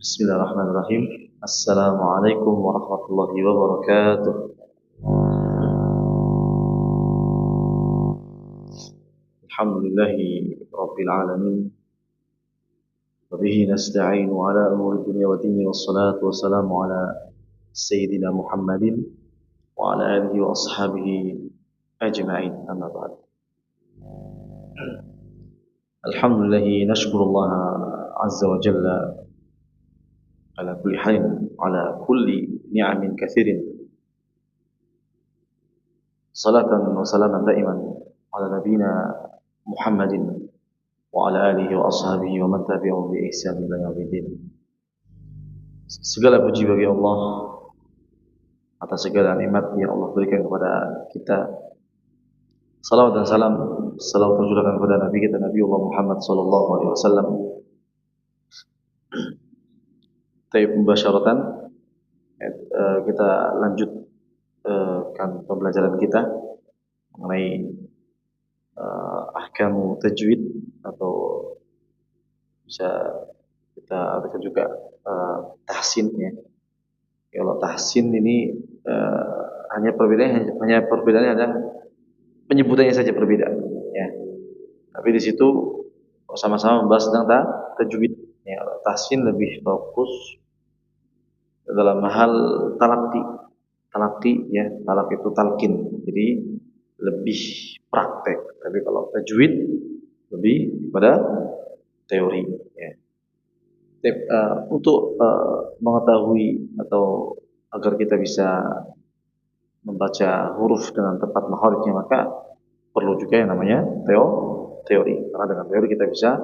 Bismillahirrahmanirrahim. Assalamualaikum warahmatullahi wabarakatuh. Alhamdulillahi rabbil alamin. Wa bihi nasta'inu ala umuri dunya wa dini, wassalatu wassalamu ala sayyidina Muhammadin wa ala alihi wa ashabihi ajma'in. Amma ba'd. Alhamdulillah, nashkurullah azza wa jalla ala kulli halin, ala kulli ni'amin kathirin. Salatan wa salaman da'iman ala nabina Muhammadin wa ala alihi wa ashabihi wa man tabi'ahum bi ihsan ila yaumiddin. Segala puji bagi Allah atas segala nikmat yang Allah berikan kepada kita. Salawat dan salam selalu tercurahkan kepada Nabi kita Nabiullah Muhammad sallallahu alaihi wasallam. Taib mubasyaratan kita lanjutkan pembelajaran kita mengenai ahkamu tajwid, atau bisa kita artikan juga tahsin ya. Kalau tahsin ini hanya perbedaannya adalah penyebutannya saja berbeda ya. Tapi di situ sama-sama membahas tentang tajwid ya. Tahsin lebih fokus dalam hal talaqi ya. Talaq itu talqin, jadi lebih praktek. Tapi kalau tajwid lebih pada teori ya. Untuk mengetahui atau agar kita bisa membaca huruf dengan tepat makharijnya, maka perlu juga yang namanya teori. Karena dengan teori kita bisa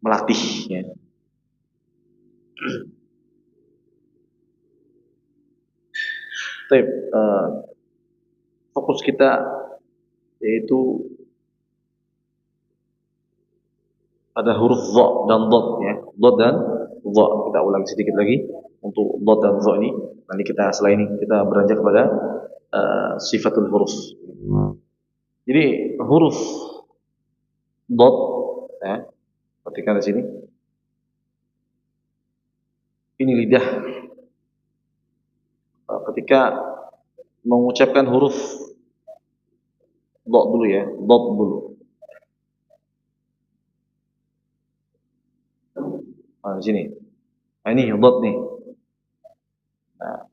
melatih ya. Fokus kita yaitu pada huruf dha dan dhad ya. Dhad dan dha. Kita ulang sedikit lagi untuk dhad dan dha ini. Nanti kita setelah ini kita beranjak kepada sifatul huruf. Jadi huruf dhad ya, perhatikan di sini. Ini lidah ketika mengucapkan huruf dhad dulu ya, dhad dulu. Di sini. Nah, ini dhad nih. Nah.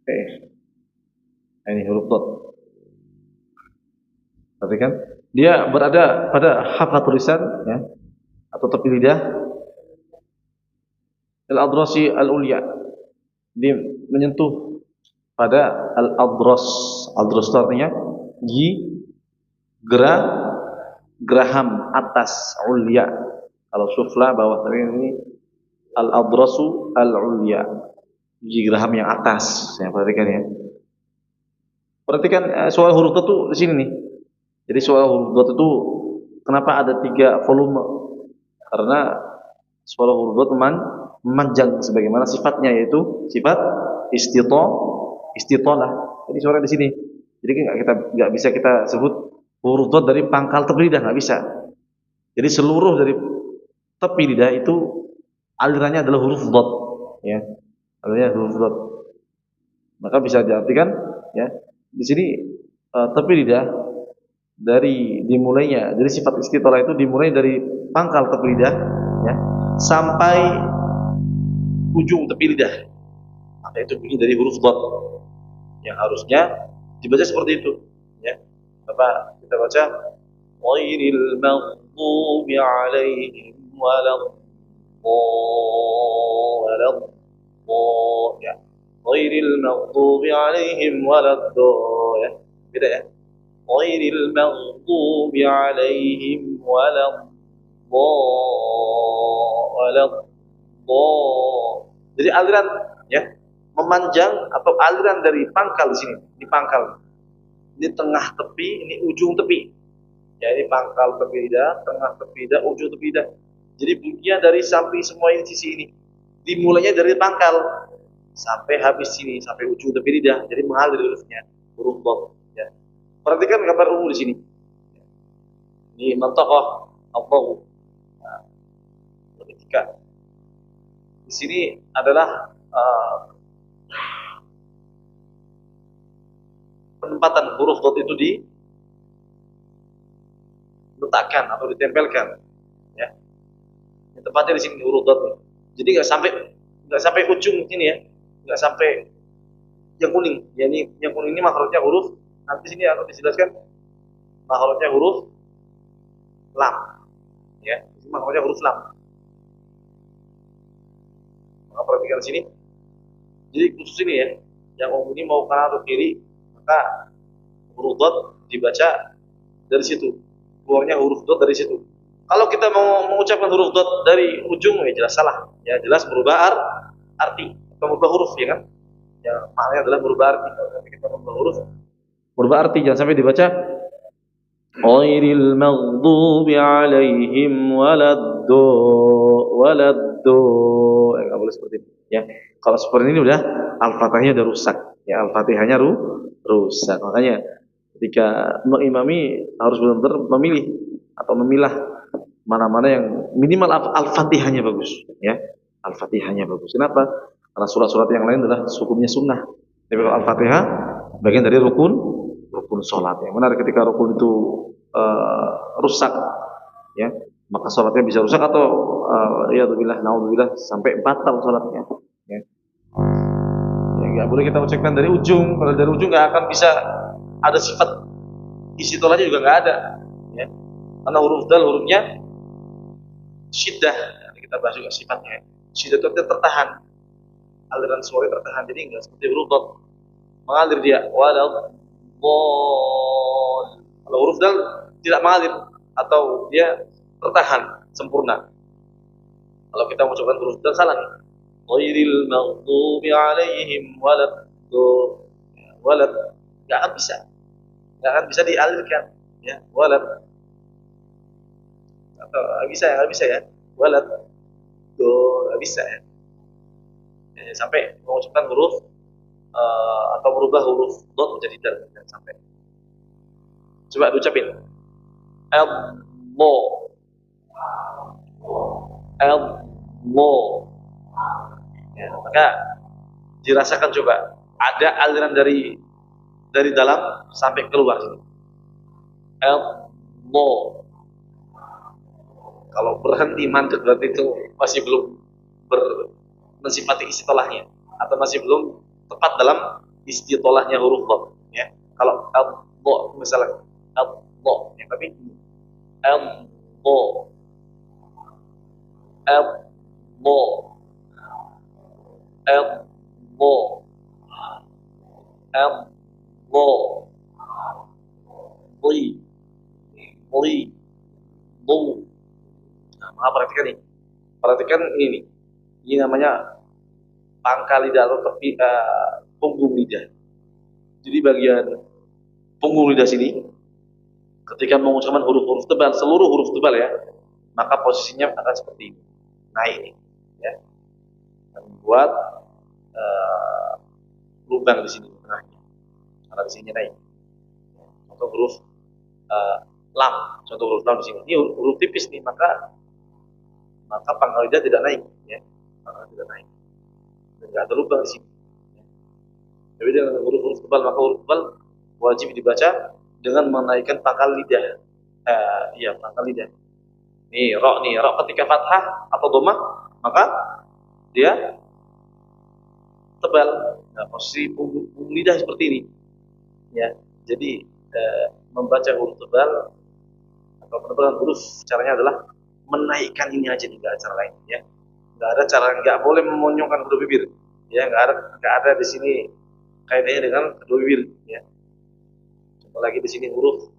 Oke. Nah, ini huruf dhad. Perhatikan, dia berada pada hafat tulisan ya, atau tepi lidah al-adrasi al-ulya. Dia menyentuh pada al-adras. Adras itu artinya geraham atas, ulya. Kalau sufla bawah, tapi ini al-adrasu al-ulya, geraham yang atas. Saya perhatikan ya. Perhatikan soal huruf itu di sini nih. Jadi soal huruf itu kenapa ada 3 volume? Karena soal huruf memanjang sebagaimana sifatnya, yaitu sifat istitalah. Jadi suara di sini. Jadi nggak bisa kita sebut huruf dhad dari pangkal tepi lidah, nggak bisa. Jadi seluruh dari tepi lidah itu alirannya adalah huruf dhad ya. Alirannya huruf dhad. Maka bisa diartikan ya, di sini tepi lidah dimulainya dari sifat istitalah itu dimulai dari pangkal tepi lidah ya sampai ujung tepi lidah. Maka itu bunyi dari huruf dhad yang harusnya dibaca seperti itu ya. Apa kita baca ghairil maghdubi alaihim waladdallin ya. Ghairil maghdubi alaihim waladdallin ya. Beda ya. Ghairil maghdubi alaihim waladdallin. Jadi aliran ya, memanjang atau aliran dari pangkal di sini, di pangkal. Ini tengah tepi, ini ujung tepi. Ya, ini pangkal tepi lidah, tengah tepi lidah, ujung tepi lidah. Jadi bunyinya dari samping semua ini, sisi ini. Dimulainya dari pangkal sampai habis sini, sampai ujung tepi lidah. Jadi mengalir hurufnya, huruf dhad ya. Perhatikan gambar ungu di sini. Ini mantokoh Allah. Nah, ketika di sini adalah penempatan huruf dot itu diletakkan atau ditempelkan, ya. Ini tempatnya di sini huruf dot. Jadi nggak sampai ujung ini ya, nggak sampai yang kuning. Ya, ini yang kuning ini makhrajnya huruf. Nanti sini akan dijelaskan makhrajnya huruf lam, ya. Ini makhrajnya huruf lam. Maka perhatikan sini. Jadi khusus ini ya, yang umum ini mau kanan atau kiri, maka huruf dot dibaca dari situ. Keluarnya huruf dot dari situ. Kalau kita mau mengucapkan huruf dot dari ujung, ya jelas salah. Ya jelas berubah arti atau berubah huruf, ya kan? Ya maknanya adalah berubah arti. Kalau kita berubah huruf, berubah arti. Jangan sampai dibaca ghairil maghdubi alaihim waladdo. Enggak boleh seperti itu, ya. Kalau seperti ini udah Al-Fatihahnya udah rusak. Ya, Al-Fatihahnya rusak. Makanya ketika mengimami harus benar-benar memilih atau memilah mana-mana yang minimal Al-Fatihahnya bagus, ya. Al-Fatihahnya bagus. Kenapa? Karena surat-surat yang lain adalah hukumnya sunnah. Tapi kalau Al-Fatihah bagian dari rukun sholat. Yang benar ketika rukun itu rusak, ya, maka sholatnya bisa rusak atau ya naudzubillah sampai batal sholatnya. Ya. Ya, nggak boleh kita ucapkan dari ujung. Kalau dari ujung nggak akan bisa ada sifat isi tolanya juga nggak ada. Ya. Karena huruf dal hurufnya syiddah. Nanti kita bahas juga sifatnya. Syiddah itu tertahan, aliran suara tertahan. Jadi nggak seperti huruf dal mengalir dia. Walau kalau huruf dal tidak mengalir atau dia tertahan sempurna. Kalau kita mengucapkan huruf dal salah nih. Ghairil maghdubi alaihim walad, nggak akan bisa dialirkan, ya. Walad atau nggak bisa ya. Walad nggak bisa ya. Sampai mengucapkan huruf atau merubah huruf dot menjadi dal, sampai. Coba diucapin. Elmo. Ya, maka dirasakan coba. Ada aliran dari dalam sampai keluar sini. Elmo. Kalau berhenti mandek berarti itu masih belum mensifati istitolahnya atau masih belum tepat dalam istitolahnya huruf dot, ya. Kalau elmo misalnya elmo, ya, tapi elmo li. Nah, maka perhatikan ini nih. Ini namanya pangkal lidah atau tepi punggung lidah. Jadi bagian punggung lidah sini ketika mengucapkan huruf-huruf tebal, seluruh huruf tebal, ya, maka posisinya akan seperti ini, naik, ya, dan membuat lubang di sini tengahnya, karena di sini naik. Contoh huruf lam, di sini. Ini huruf tipis nih, maka pangkal lidah tidak naik, ya, maka tidak naik, dan nggak ada lubang di sini. Jadi dengan huruf-huruf tebal, maka huruf tebal wajib dibaca dengan menaikkan pangkal lidah. Pangkal lidah. Nih, ro ketika fathah atau dhammah, maka dia tebal. Nah, posisi punggung lidah seperti ini, ya. Jadi membaca huruf tebal atau penebalan huruf caranya adalah menaikkan ini aja, tidak ada cara lain, ya. Nggak ada cara, nggak boleh memonyongkan kedua bibir, ya. Nggak ada di sini kaitannya dengan kedua bibir, ya. Lagi di sini huruf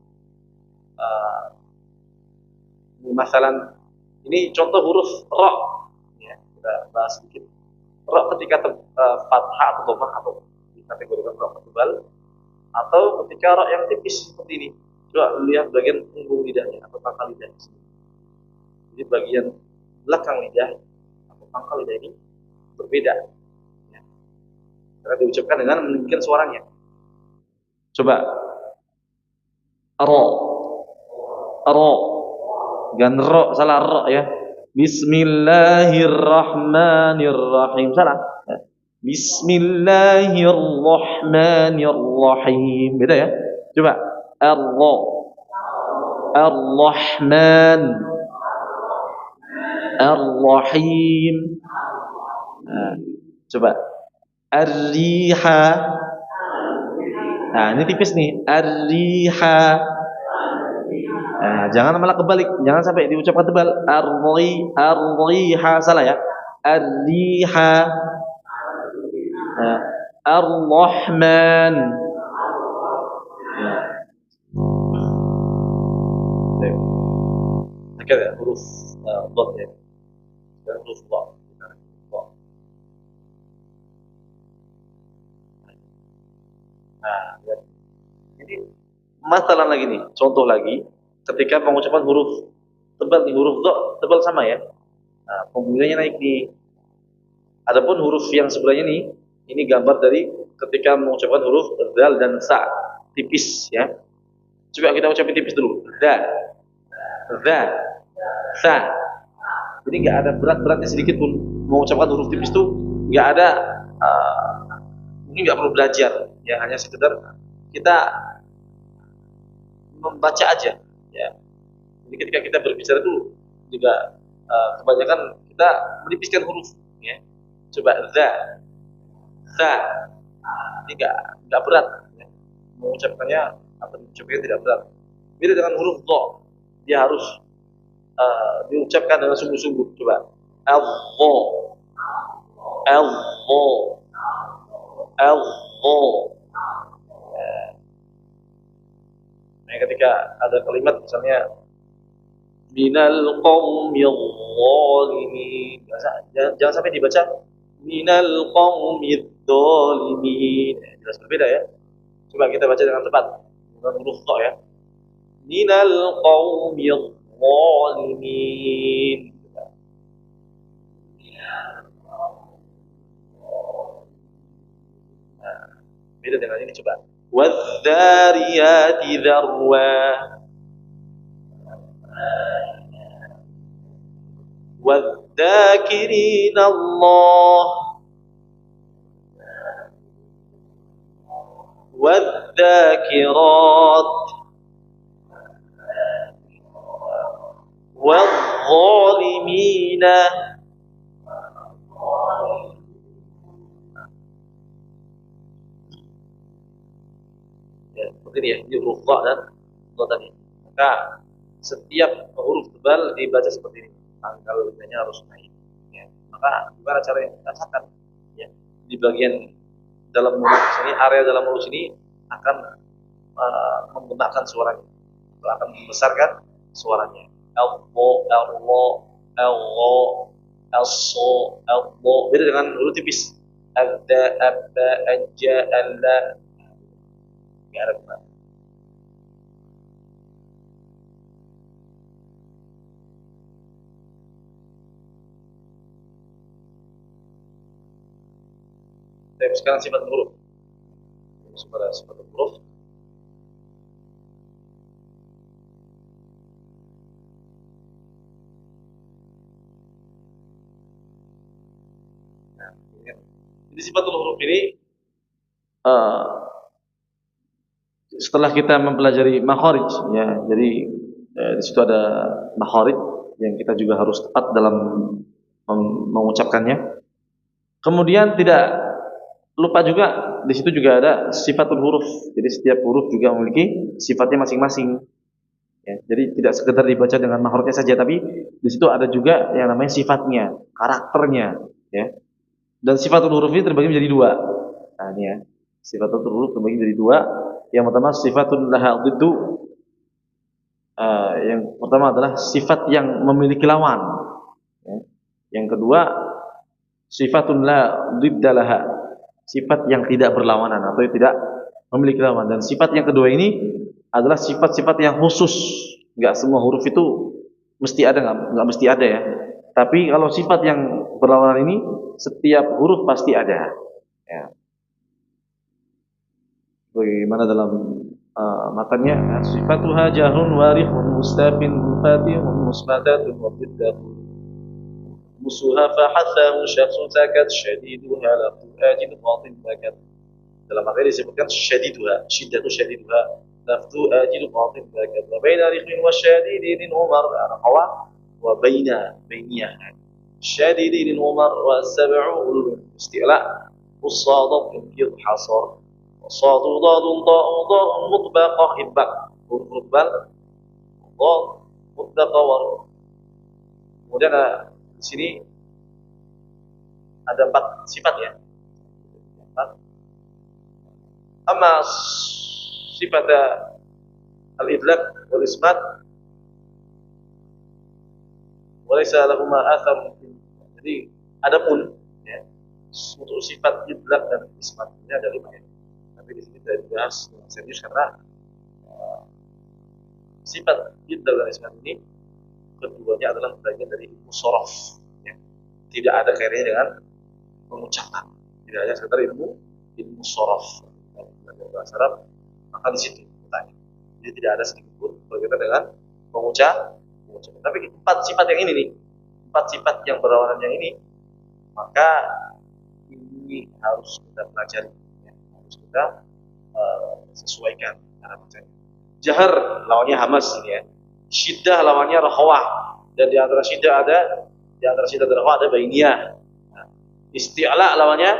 masalah ini contoh huruf ro, ya, kita bahas sedikit. Ro ketika fathah atau dhammah atau dikategorikan ro tebal, atau ketika ro yang tipis seperti ini. Coba lihat bagian punggung lidahnya atau pangkal lidah. Jadi bagian belakang lidah atau pangkal lidah ini berbeda, ya, karena diucapkan dengan meninggikan suaranya. Coba Ro, ro, gan ro, salah ro ya. Bismillahirrahmanirrahim, salah. Bismillahirrahmanirrahim, beda ya. Coba, ar-ro, ar-rahman, ar-rahim. Nah, coba, ar-riha. Nah, ini tipis nih, ar-riha. Nah, jangan malah kebalik, jangan sampai diucapkan tebal. Ar-riha, salah ya. Ar-riha. Nah, ar-rahman. هكذا huruf ضاد ya. Huruf ضاد. Nah, ya. Ini masalah lagi nih, contoh lagi, ketika pengucapan huruf tebal nih, huruf dha tebal sama ya. Nah, pembunyiannya naik nih. Adapun huruf yang sebelahnya nih, ini gambar dari ketika mengucapkan huruf dal dan sa, tipis ya. Coba kita ucapin tipis dulu. Za, sa. Jadi nggak ada berat-beratnya sedikit pun. Mengucapkan huruf tipis itu nggak ada. Ini nggak perlu belajar, ya hanya sekedar kita membaca aja. Ya. Jadi ketika kita berbicara itu juga kebanyakan kita menipiskan huruf. Ya. Coba za, ini nggak berat. Ya. Mengucapkannya atau diucapkannya tidak berat. Beda dengan huruf dha, dia harus diucapkan dengan sungguh-sungguh. Coba al-dha, al-dha, al-dha. Nah, ketika ada kalimat misalnya minal qaumil zalimin, jangan sampai dibaca minal qaumil zalimin. Jelas berbeda ya. Coba kita baca dengan tepat dengan huruf dha ya. Minal qaumil zalimin. Nah, beda dengan ini, coba wadzariyati dzarwa, wadzakirin Allah, wadzakirat, wadzalimina. Ya, seperti ini ya, di huruf dha dan dha tadi. Maka setiap huruf tebal dibaca seperti ini. Pangkal lidahnya harus naik. Ya. Maka gimana cara yang kita rasakan? Ya. Di bagian dalam mulut sini, area dalam mulut sini akan membesarkan suaranya, atau akan membesarkan suaranya. Albo, albo, albo, also, albo. Beda dengan huruf tipis. Ada, abba, aja, alla. Nggak ada benar. Sekarang sifat huruf. Sifat huruf. Nah, jadi sifat huruf ini setelah kita mempelajari makharij ya, jadi di situ ada makharij yang kita juga harus tepat dalam mengucapkannya. Kemudian tidak lupa juga di situ juga ada sifatul huruf. Jadi setiap huruf juga memiliki sifatnya masing-masing. Ya, jadi tidak sekedar dibaca dengan makharijnya saja, tapi di situ ada juga yang namanya sifatnya, karakternya, ya. Dan sifatul huruf ini terbagi menjadi dua. Nah, ini ya. Sifatul huruf terbagi menjadi dua. Yang pertama sifatun laha dhiddu. Yang pertama adalah sifat yang memiliki lawan. Ya. Yang kedua sifatun la dhiddalaha. Sifat yang tidak berlawanan atau yang tidak memiliki lawan. Dan sifat yang kedua ini adalah sifat-sifat yang khusus. Enggak semua huruf itu mesti ada, enggak mesti ada ya. Tapi kalau sifat yang berlawanan ini setiap huruf pasti ada. Ya. Bagaimana dalam Matanya sifatuha jahrun warihun mustafin munfatihun musmadatun wa biddatun musuha fahathahu syakhsun sakat syadiduha lahu ajid qatin bakat. Dalam materi disebutkan syadiduha, syiddatu syadiduha laftu ajid qatin bakat wa baina rihmin wa syadidin umar arqawa wa baina bainiyah syadidin umar wa sab'u istila usadat yud hasar صاد ضاد ضاء ضاء مطبقة إبق huruf bal ضاد مطبقة war. Kemudian di sini ada 4 sifat ya. Amma sifat al-idlaq wal ismat walaysa lahuma athar. Jadi adapun ya, untuk sifat idlaq dan ismat ini ada 5 ya. Tapi di sini tidak dibahas dengan serius karena sifat idlaq dan ismat ini keduanya adalah bagian dari ilmu shorof ya. Tidak ada kaitannya dengan pengucapan, tidak hanya sekedar ilmu shorof. Belajar bahasa Arab maka di situ bertanya. Jadi tidak ada sedikit pun berkaitan dengan pengucapan. Tapi 4 sifat yang ini nih, 4 sifat yang berlawanan yang ini, maka ini harus kita pelajari. Kita sesuaikan cara bacanya. Jahar lawannya hamas ini ya. Syiddah lawannya rahwah. Dan di antara syiddah ada rahwah ada bainiyah. Nah, isti'la lawannya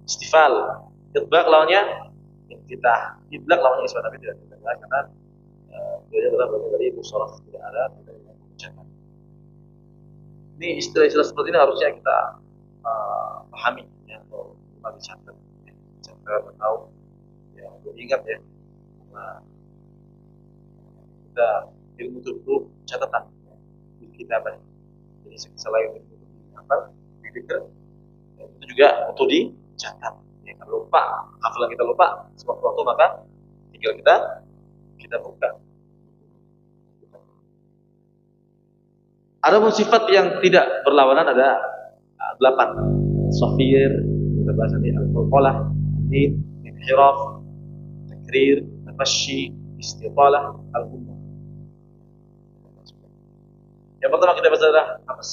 istifal. Idlaq lawannya intitah. Idlaq lawannya isbat, tapi tidak dibahas karena dia adalah bagian dari musharraf, tidak ada ucapan. Ini istilah-istilah seperti ini harusnya kita pahami ya, atau dicatat. Kita tahu ya, ingat ya, nah, kita ilmu itu perlu catatan di kitab. Jadi selain ilmu itu dipikir, itu juga untuk dicatat. Ya, kalau lupa, hafalan kita lupa, sewaktu-waktu maka tinggal kita buka. Ada sifat yang tidak berlawanan ada 8. Sofir, kita bahas nanti al-qalqalah, inhiraf, takrir, tafashi, istitalah, al-gummah. Yang pertama kita bahas adalah nafas.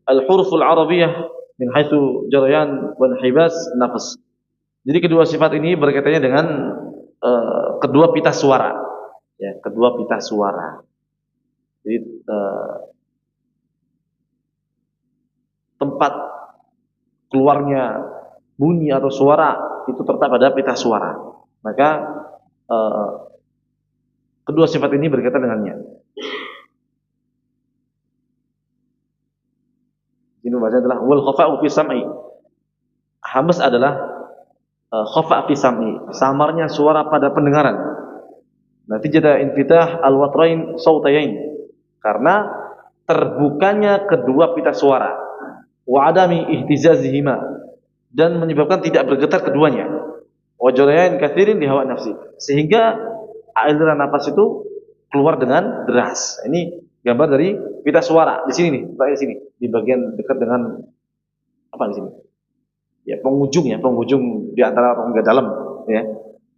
Al-huruful arabiyyah min haitsu jarayan wa inhibas nafas. Jadi kedua sifat ini berkaitannya dengan kedua pita suara. Ya, kedua pita suara. Jadi tempat keluarnya bunyi atau suara itu terletak pada pita suara. Maka kedua sifat ini berkaitan dengannya. Ini bahasa adalah wal khafa'u fi sam'i. Hamas adalah khafa' fi sam'i, samarnya suara pada pendengaran. Nanti jada infitah al-watrain sautayain, karena terbukanya kedua pita suara, wa adami ihtizazihima, dan menyebabkan tidak bergetar keduanya, wa jarayan katsirin di hawa nafsi, sehingga aliran nafas itu keluar dengan deras. Ini gambar dari pita suara di sini nih, di sini, di bagian dekat dengan apa di sini? Ya, penghujung di antara rongga dalam, ya,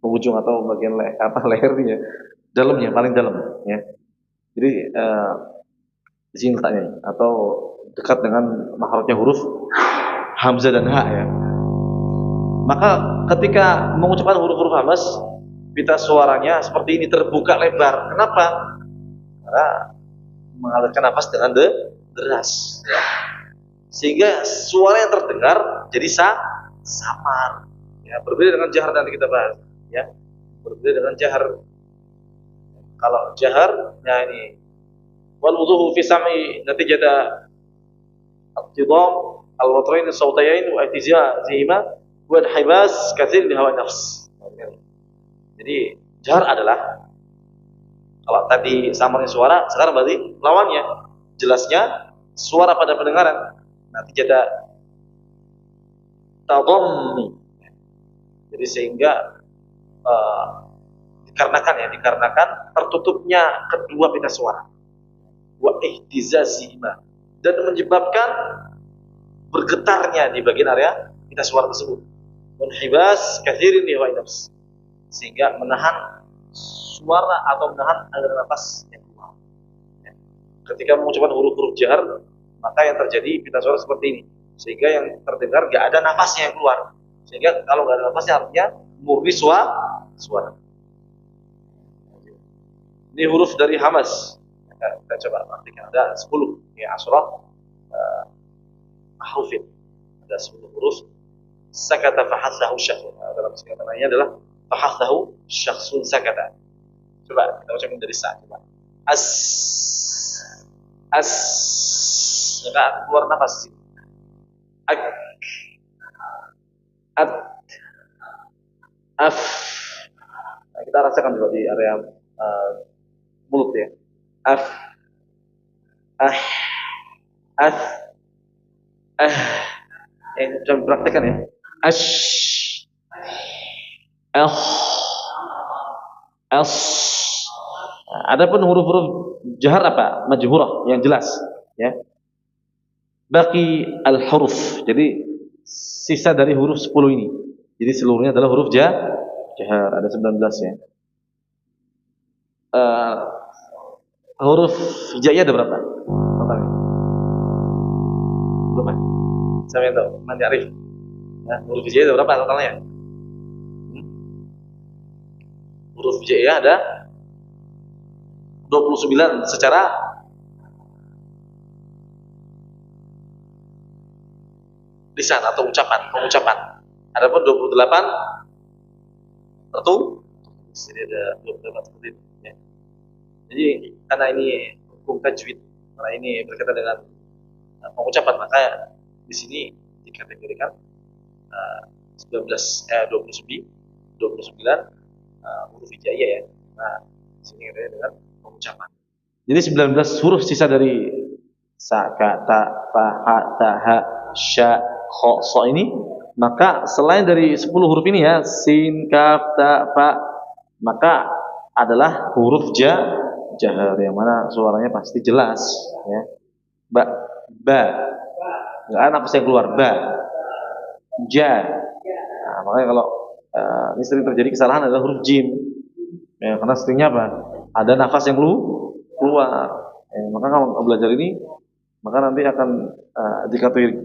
penghujung atau bagian lehernya, dalamnya paling dalam, ya. Jadi di sini letaknya, atau dekat dengan makhrajnya huruf hamzah dan ha, ya. Maka ketika mengucapkan huruf-huruf hamas, pita suaranya seperti ini terbuka lebar. Kenapa? Karena mengalirkan nafas dengan deras, ya. Sehingga suara yang terdengar jadi samar, ya, berbeda dengan jahar nanti kita bahas, ya, berbeda dengan jahar. Kalau jahar, ya ini wal wudhu fi sam'i natijata at-tidam al-watrain as-sautayain wa ihtizazihima wa al-hibas katsir li hawa nafs. Jadi jahar adalah, kalau tadi samarnya suara, sekarang berarti lawannya jelasnya suara pada pendengaran. Nanti jada tadammi. Jadi sehingga dikarenakan tertutupnya kedua pita suara, wa ihtizazihima, dan menyebabkan bergetarnya di bagian area pita suara tersebut, wa hibas katsirin li hawa nafs, sehingga menahan suara atau menahan agar nafas yang keluar. Ya. Ketika mengucapkan huruf-huruf jar, maka yang terjadi pita suara seperti ini, sehingga yang terdengar nggak ada nafasnya yang keluar. Sehingga kalau nggak ada nafasnya artinya murni suara. Ini huruf dari hamas. Kita coba artikan, ada 10 ya, asyraf harufin, ada 10 huruf. Sakata fahathahu syakhsun. Dalam singkatan lainnya adalah fahathahu syakhsun sakata. Coba kita ucapkan dari sa. Coba. As. Maka keluar nafas. Ak. At. Af. Nah, kita rasakan juga di area mulut ya. Af. Ah. As. Coba praktekkan ya. Ash. As. Adapun huruf-huruf jahar apa? Majhurah yang jelas ya. Baqi al-huruf. Jadi sisa dari huruf 10 ini. Jadi seluruhnya adalah huruf jahar. Ada 19 ya. Huruf hijaiyah ada berapa? Totalnya. Berapa? Saya yang tahu, nanti Arif. Nah, huruf hijaiyah ada berapa totalnya? Huruf hijaiyah ada 29 secara lisan atau pengucapan. Adapun 28 tertulis. Jadi ada 28 seperti itu ya. Jadi karena ini hukum tajwid, karena ini berkaitan dengan pengucapan, maka di sini dikategorikan 29 huruf hijaiyah ya. Nah, di sini ada dengan pengucapan. Jadi 19 huruf sisa dari sa, ka, ta, fa, ha, ta, ha, sya, kha, so ini, maka selain dari 10 huruf ini ya, sin, kaf, ta, fa, maka adalah huruf jahar yang mana suaranya pasti jelas ya. Ba, nggak ada nafas yang keluar. Ba, ja. Nah, makanya kalau ini sering terjadi kesalahan adalah huruf jim ya, karena seringnya apa? Ada nafas yang keluar ya, maka kalau belajar ini maka nanti akan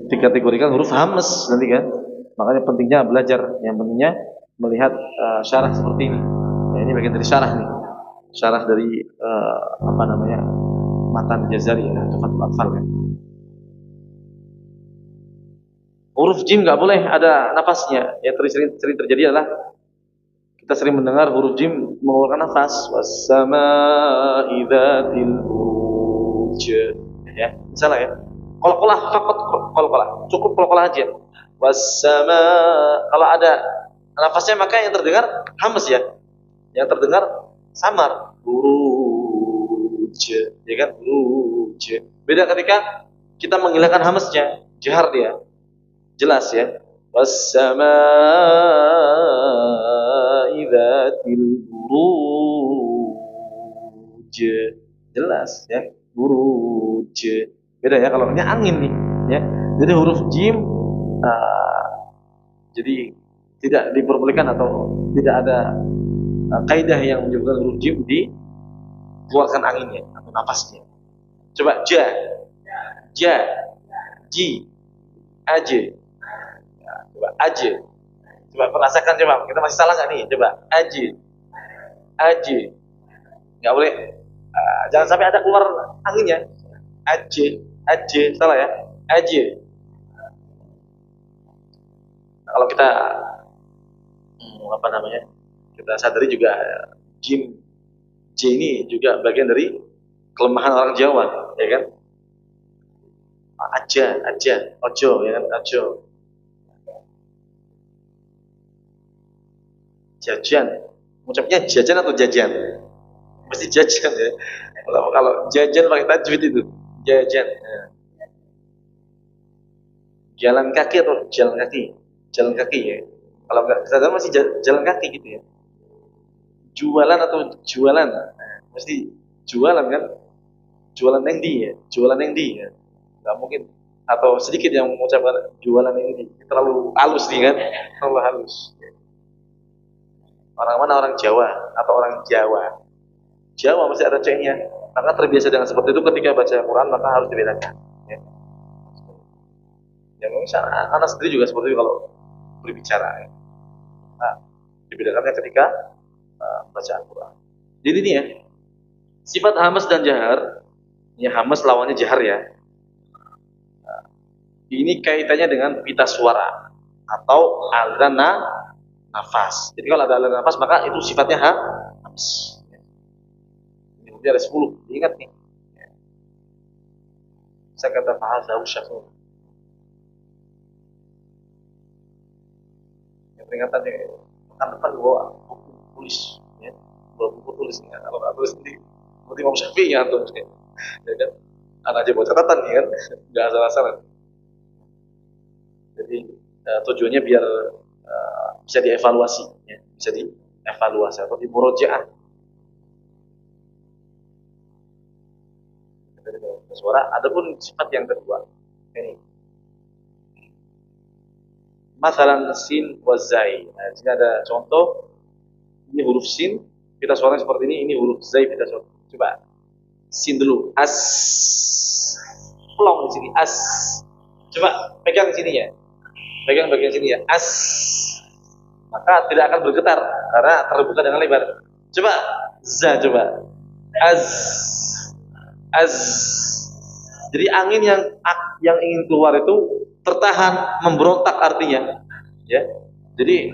dikategorikan huruf hamas nanti kan. Makanya pentingnya belajar, yang pentingnya melihat syarah seperti ini ya, ini bagian dari syarah nih, syarah dari matan Jazari ya, Tuhfatul Atfal ya. Huruf jim nggak boleh ada nafasnya. Yang sering terjadi adalah kita sering mendengar huruf jim mengeluarkan nafas. Was-samaa'i dzatil buruj. Ya, salah ya. Qalqalah faqat qalqalah. Cukup qalqalah aja. Was-samaa'. Kalau ada nafasnya maka yang terdengar hamas ya. Yang terdengar samar. Buruj. Ya kan? Buruj. Beda ketika kita menghilangkan hamasnya, jahar dia. Jelas ya. Was-samaa'i dzatil buruj. Jelas ya. Buruj. Beda ya kalau ini angin nih ya. Jadi huruf jim jadi tidak diperbolehkan atau tidak ada kaidah yang menyebutkan huruf jim dikeluarkan anginnya atau nafasnya. Coba ja, ji, aje. Coba aje. Coba merasakan, coba kita masih salah nggak nih? Coba aje, nggak boleh. Jangan sampai ada keluar anginnya. Aje, salah ya. Aje. Nah, kalau kita kita sadari juga jim, j ini juga bagian dari kelemahan orang Jawa, ya kan? Aja, ojo, ya kan? Ojo. Jajan, ucapnya jajan atau jajan? Mesti jajan ya. Kalau jajan pakai tajwid itu jajan. Jalan kaki atau jalan kaki? Jalan kaki ya. Kalau nggak sadar masih jalan kaki gitu ya. Jualan atau jualan? Mesti jualan kan? Jualan yang di ya. Jualan yang di ya. Nggak mungkin. Atau sedikit yang mengucapkan jualan yang di. Terlalu halus nih kan? Terlalu halus. Orang mana? Orang Jawa atau orang Jawa. Jawa masih ada C-nya. Maka terbiasa dengan seperti itu ketika baca Al-Quran maka harus dibedakan. Ya. Yang mungkin anak sendiri juga seperti itu kalau berbicara. Ya. Nah, dibedakannya ketika baca Al-Quran. Jadi ini ya, sifat hamas dan jahar. Ya, hamas lawannya jahar ya. Nah, ini kaitannya dengan pita suara atau aliran nafas. Jadi kalau ada aliran nafas maka itu sifatnya hamas. Ini ada 10. Ingat nih. Saya kata fa'azahu syafur. Yang peringatannya pekan depan gua buku tulis ya. Gua buku tulis ya. Kalau nggak tulis nanti berarti mau Syafi'i ya tuh. Ya kan? Anak aja buat catatan ya kan. Nggak asal-asalan. Jadi tujuannya biar bisa dievaluasi ya. Bisa dievaluasi atau dimurojaah. Suara. Adapun sifat yang kedua ini masalan sin wa zai. Nah, di sini ada contoh. Ini huruf sin, pita suaranya seperti ini. Ini huruf zai, pita suara. Coba sin dulu. As. Plong di sini. As. Coba pegang sini ya. Pegang bagian sini ya. As. Maka tidak akan bergetar karena terbuka dengan lebar. Coba za, coba. Az. Az. Jadi angin yang ingin keluar itu tertahan, memberontak artinya, ya. Jadi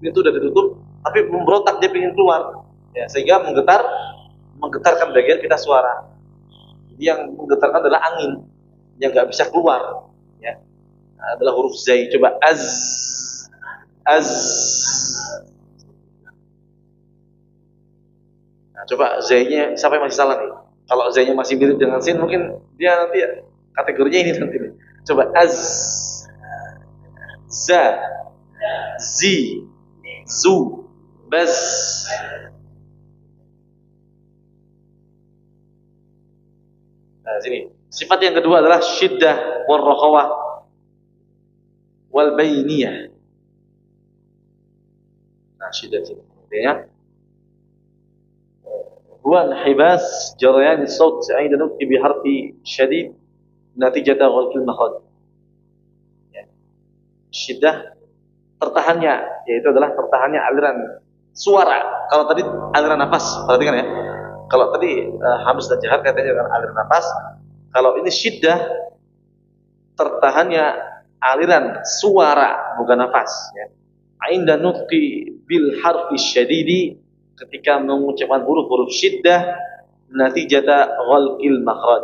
ini tuh udah ditutup, tapi memberontak dia ingin keluar, ya, sehingga menggetarkan bagian pita suara. Jadi yang menggetarkan adalah angin yang nggak bisa keluar, ya. Adalah huruf zai. Coba az, az. Nah, coba zainya siapa yang masih salah nih? Kalau zainya masih mirip dengan sin, mungkin dia nanti ya, kategorinya ini nanti. Coba az, za, zi, zu, baz. Nah, sini. Sifat yang kedua adalah syiddah wal rakhawah wal bainiyah. Nah, syiddah sini. Artinya هو انحباس جريان الصوت عند نطق بحرف شديد نتيجة غلق المخرج. Syiddah tertahannya, yaitu adalah tertahannya aliran suara. Kalau tadi aliran nafas, perhatikan ya. Kalau tadi hamas dan jahar katanya dengan aliran nafas. Kalau ini syiddah tertahannya aliran suara, bukan nafas. Ya. Inda nutqi bil harfi syadidi, ketika mengucapkan huruf-huruf syiddah natijata ghalqil makhraj,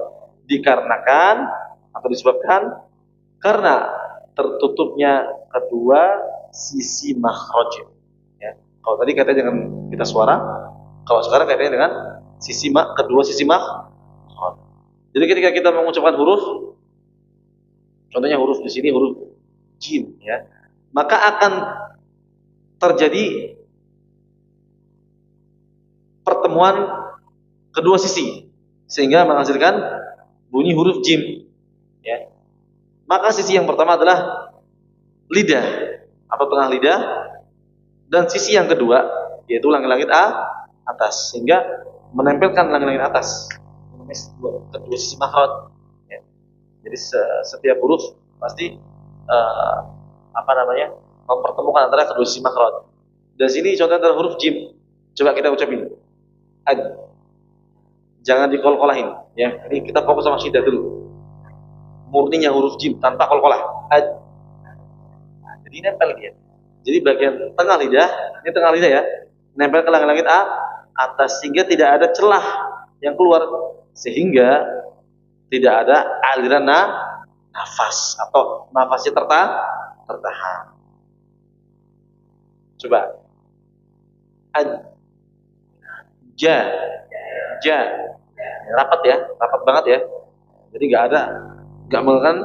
dikarenakan atau disebabkan karena tertutupnya kedua sisi makhraj, ya. Kalau tadi katanya dengan pita suara, kalau sekarang katanya dengan kedua sisi makhraj. Jadi ketika kita mengucapkan huruf, contohnya huruf di sini huruf jim, ya, maka akan terjadi pertemuan kedua sisi sehingga menghasilkan bunyi huruf jim, ya. Maka sisi yang pertama adalah lidah atau tengah lidah, dan sisi yang kedua yaitu langit-langit atas, sehingga menempelkan langit-langit atas kedua sisi makhraj, ya. Jadi setiap huruf pasti mempertemukan antara kedua sisi makhraj. Dan sini contohnya adalah huruf jim. Coba kita ucapin ad. Jangan dikol-kolahin, ya. Ini kita fokus sama syiddah dulu. Murninya huruf jim tanpa kol-kolah. Ad. Nah, jadi nempel dia. Jadi bagian tengah lidah, ini tengah lidah ya, nempel ke langit-langit atas sehingga tidak ada celah yang keluar, sehingga tidak ada aliran nafas atau nafasnya tertahan. Coba ad. Ja, rapat ya, rapat banget ya. Jadi nggak mengalirkan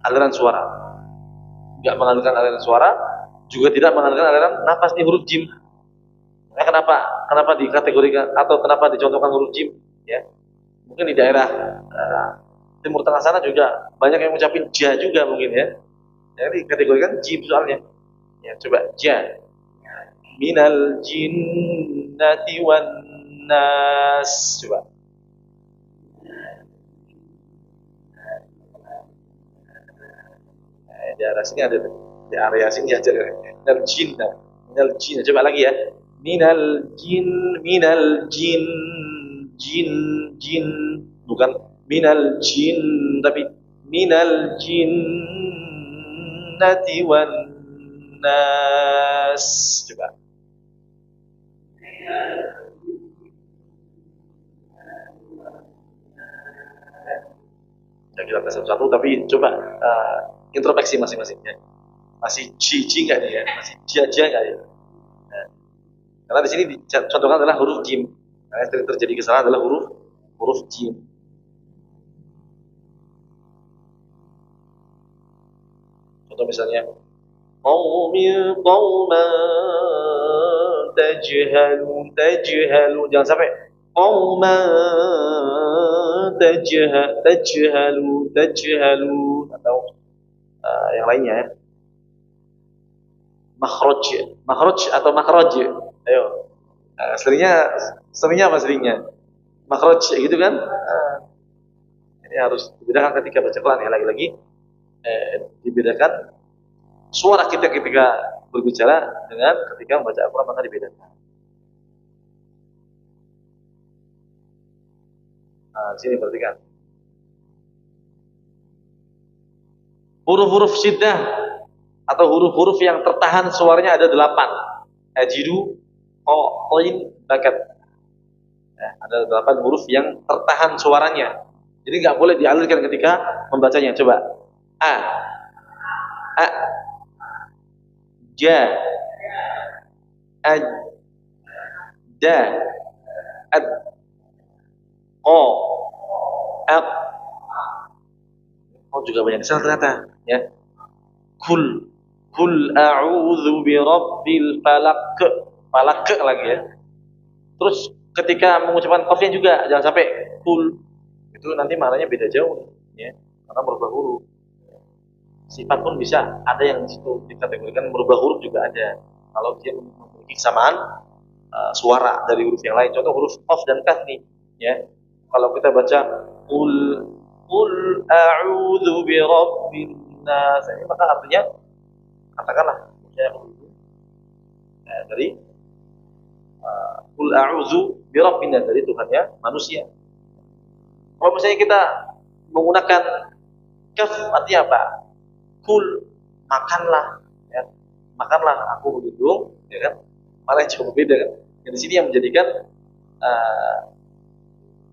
aliran suara, juga tidak mengalirkan aliran nafas di huruf jim. Nah, kenapa dikategorikan atau kenapa dicontohkan huruf jim? Ya, mungkin di daerah Timur Tengah sana juga banyak yang mengucapin ja juga mungkin ya. Jadi dikategorikan jim soalnya. Ya, coba ja. minal jinnati wan nas. Coba. Di area sini ada, di area sini aja. Minal jinna, minal jinna. Coba lagi ya. Minal jin, jin, jin. Bukan minal jin, tapi minal jinnati wan nas. Coba. Ya, kita tes satu-satu, tapi coba introspeksi masing-masingnya. Masih jiji nggak nih ya? Masih jaja nggak ya? Nah, karena di sini dicontohkan adalah huruf jim. Karena yang terjadi kesalahan adalah huruf jim. Contoh misalnya, qauman tajhalu. Jangan sampai qauman tajhalu atau yang lainnya ya. Makhraj atau makhraj. Ayo. Seringnya apa seringnya? Makhraj gitu kan? Ini harus dibedakan ketika baca Quran ya, lagi-lagi dibedakan suara kita ketika berbicara dengan ketika membaca Al-Quran, maka dibedakan. Nah, sini perhatikan. Huruf-huruf syiddah atau huruf-huruf yang tertahan suaranya ada 8. Ajidu, qain, bakat. Ya, ada 8 huruf yang tertahan suaranya. Jadi nggak boleh dialirkan ketika membacanya. Coba. A, ja, ad, da, ad, o, aq. Oh, juga banyak kesalahan ternyata. Ya. Kul a'udzu birabbil falaq. Falaq lagi ya. Terus ketika mengucapkan qafnya juga jangan sampai kul. Itu nanti maknanya beda jauh ya. Karena merubah huruf. Sifat pun bisa ada yang di situ dikategorikan merubah huruf juga ada. Kalau dia memiliki kesamaan suara dari huruf yang lain. Contoh huruf qaf dan kaf nih ya. Kalau kita baca kul a'udzu birabbin nas, ini maka artinya katakanlah dari kul a'udzu birabbin nas, dari Tuhannya manusia. Kalau misalnya kita menggunakan kaf, artinya apa? Kul, makanlah ya. Makanlah, aku berlindung ya kan. Malah yang cukup berbeda kan. Yang di sini yang menjadikan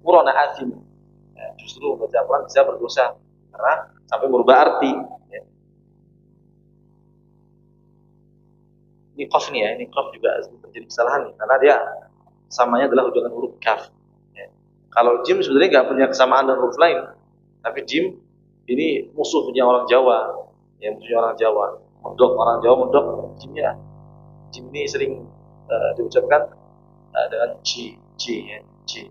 murona azim. Ya, justru membaca Al-Quran bisa berdosa karena sampai merubah arti ya. Ini qaf nih ya, ini qaf juga terjadi kesalahan nih, karena dia samanya adalah dengan huruf kaf ya. Kalau jim sebenarnya nggak punya kesamaan dengan huruf lain, tapi jim ini musuhnya orang Jawa ya, musuhnya orang Jawa. Mendok, orang Jawa mendok jimnya. Jim ini sering diucapkan dengan J ya, J.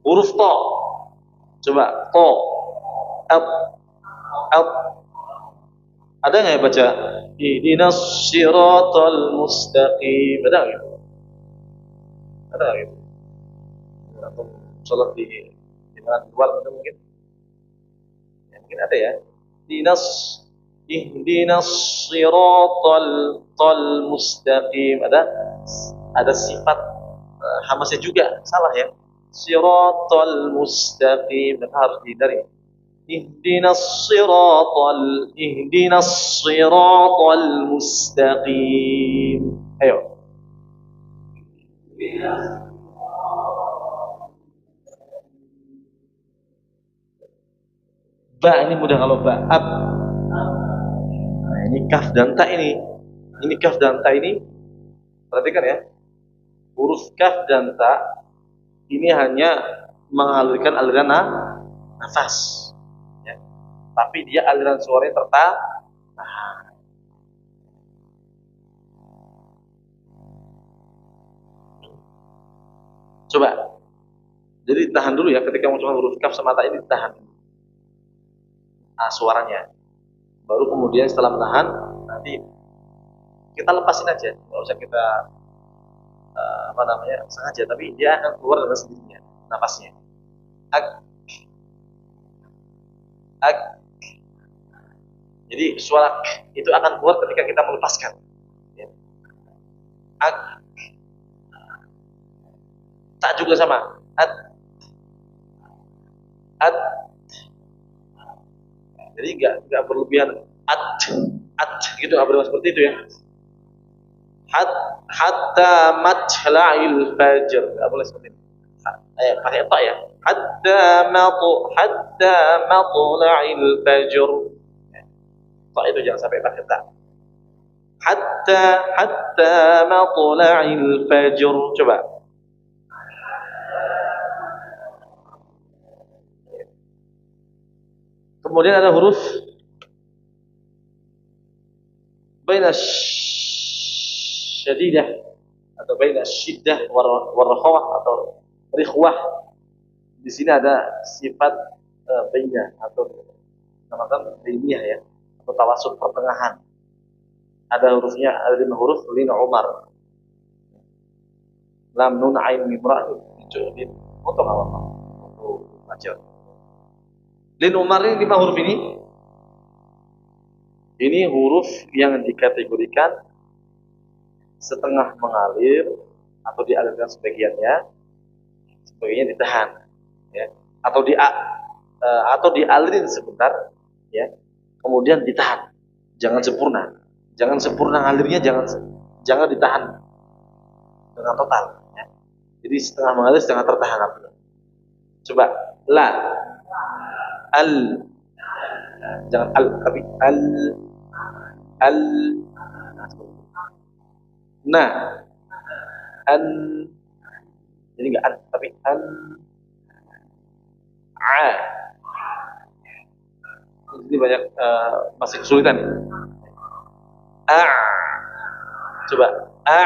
Huruf to. Coba to. L. Ada nggak ya baca? Ihdinas siratal mustaqim. Ada nggak gitu? Ada nggak gitu? Atau sholat di mana luar ada mungkin? Ya, mungkin ada ya. Ihdinas siratal mustaqim. Ada sifat hamasnya juga, salah ya. Siratal mustaqim, maka harus dihindari. Ihdinas siratal mustaqim. Ayo. Ba ini mudah kalau ba. Ab. Nah, ini kaf dan ta ini. Ini kaf dan ta ini. Perhatikan ya. Huruf kaf dan ta ini hanya mengalirkan aliran nafas ya. Tapi dia aliran suaranya tertahan. Coba. Jadi tahan dulu ya, ketika mengucapkan huruf kaf sama ta ini tahan suaranya. Baru kemudian setelah menahan nanti kita lepasin aja, nggak usah kita apa namanya sengaja, tapi dia akan keluar dengan sendirinya napasnya. Ak, ak. Jadi suara k itu akan keluar ketika kita melepaskan. Ya. Ak, tak juga sama. At. Jadi nggak berlebihan. At gitu, nggak berlebihan seperti itu ya. Hatta matla'il fajr, nggak boleh seperti itu. Pakai ta ya. Hatta matla'il fajr. Ta itu jangan sampai pakai ta. Hatta matla'il fajr. Coba. Kemudian ada huruf baina syadidah atau baina syiddah warkhawah atau rikhwah. Di sini ada sifat baina atau namakan bainiyah ya, atau tawasud pertengahan. Ada hurufnya, ada 5 huruf lin Umar. Lam nun ain mim ra itu untuk apa? Untuk baca. Lin Umar ini 5 huruf ini huruf yang dikategorikan setengah mengalir atau dialirkan sebagiannya ditahan, ya, atau dialirin sebentar, ya, kemudian ditahan, jangan sempurna ngalirnya, jangan ditahan dengan total, ya. Jadi setengah mengalir, setengah tertahan. Coba la, al, jangan al, tapi al, nah, an, jadi nggak an, tapi an, a. Ini banyak masih kesulitan. A, coba a,